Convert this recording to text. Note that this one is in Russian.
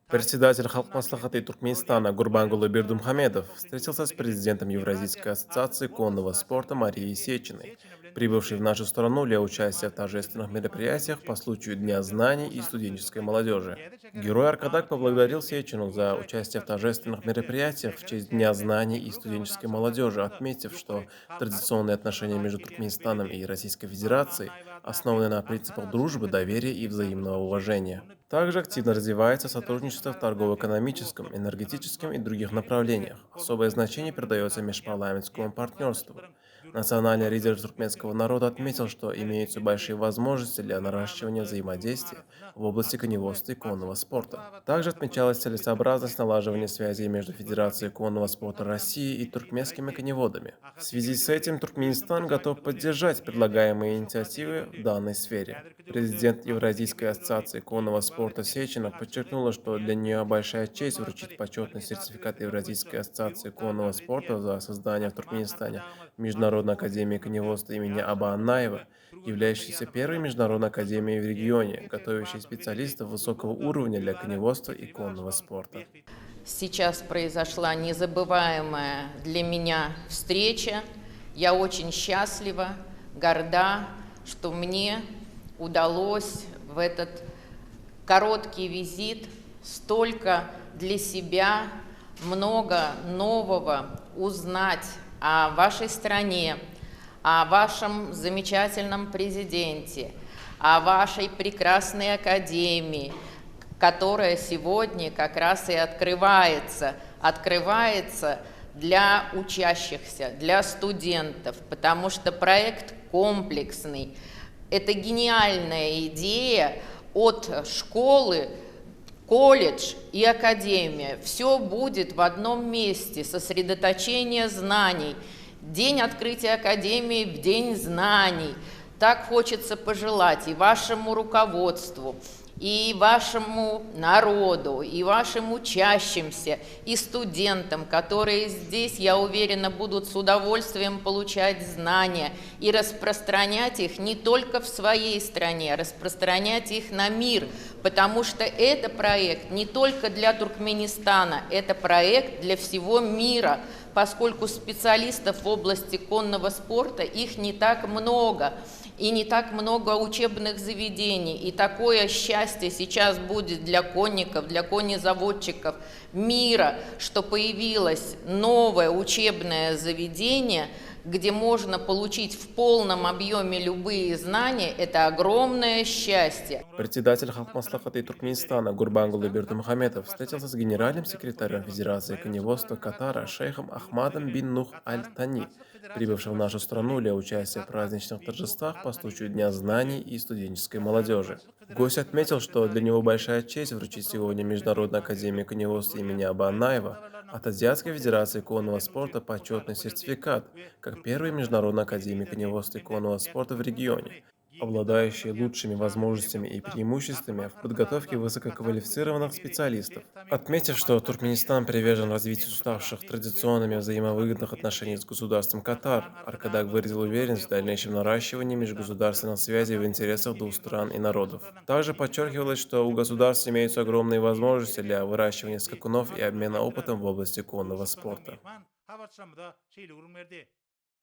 Председатель Халк Маслахаты Туркменистана Гурбангулы Бердумхамедов встретился с президентом Евразийской ассоциации конного спорта Марией Сечиной, прибывшей в нашу страну для участия в торжественных мероприятиях по случаю Дня знаний и студенческой молодежи. Герой Аркадак поблагодарил Сечину за участие в торжественных мероприятиях в честь Дня знаний и студенческой молодежи, отметив, что традиционные отношения между Туркменистаном и Российской Федерацией основаны на принципах дружбы, доверия и взаимного уважения. Также активно развивается сотрудничество в торгово-экономическом, энергетическом и других направлениях. Особое значение придается межпарламентскому партнерству. Национальный лидер туркменского народа отметил, что имеются большие возможности для наращивания взаимодействия в области коневодства и конного спорта. Также отмечалась целесообразность налаживания связей между Федерацией конного спорта России и туркменскими коневодами. В связи с этим Туркменистан готов поддержать предлагаемые инициативы в данной сфере. Президент Евразийской ассоциации конного спорта Сечина подчеркнула, что для нее большая честь вручить почетный сертификат Евразийской ассоциации конного спорта за создание в Туркменистане Международной академии коневодства имени Аба Аннаева, являющейся первой международной академией в регионе, готовящей специалистов высокого уровня для коневодства и конного спорта. Сейчас произошла незабываемая для меня встреча. Я очень счастлива, горда, что мне удалось в этот короткий визит столько для себя, много нового узнать о вашей стране, о вашем замечательном президенте, о вашей прекрасной академии, которая сегодня как раз и открывается для учащихся, для студентов, потому что проект комплексный. Это гениальная идея от школы, колледж и академия. Все будет в одном месте, сосредоточение знаний. День открытия академии в День знаний. Так хочется пожелать и вашему руководству, и вашему народу, и вашим учащимся, и студентам, которые здесь, я уверена, будут с удовольствием получать знания и распространять их не только в своей стране, а распространять их на мир, потому что это проект не только для Туркменистана, это проект для всего мира, поскольку специалистов в области конного спорта их не так много. И не так много учебных заведений. И такое счастье сейчас будет для конников, для конезаводчиков мира, что появилось новое учебное заведение, где можно получить в полном объеме любые знания. Это огромное счастье. Председатель Халк Маслахаты Туркменистана Гурбангулы Бердымухамедов встретился с генеральным секретарем Федерации коневодства Катара шейхом Ахмадом бин Нух Аль-Тани, прибывшим в нашу страну для участия в праздничных торжествах по случаю Дня знаний и студенческой молодежи. Гость отметил, что для него большая честь вручить сегодня Международной академии коневодства имени Аба Аннаева от Азиатской Федерации конного спорта почетный сертификат, как первой Международной академии коневодства и конного спорта в регионе, обладающие лучшими возможностями и преимуществами в подготовке высококвалифицированных специалистов. Отметив, что Туркменистан привержен развитию уставших традиционными взаимовыгодных отношений с государством Катар, Аркадак выразил уверенность в дальнейшем наращивании межгосударственных связей в интересах двух стран и народов. Также подчеркивалось, что у государств имеются огромные возможности для выращивания скакунов и обмена опытом в области конного спорта.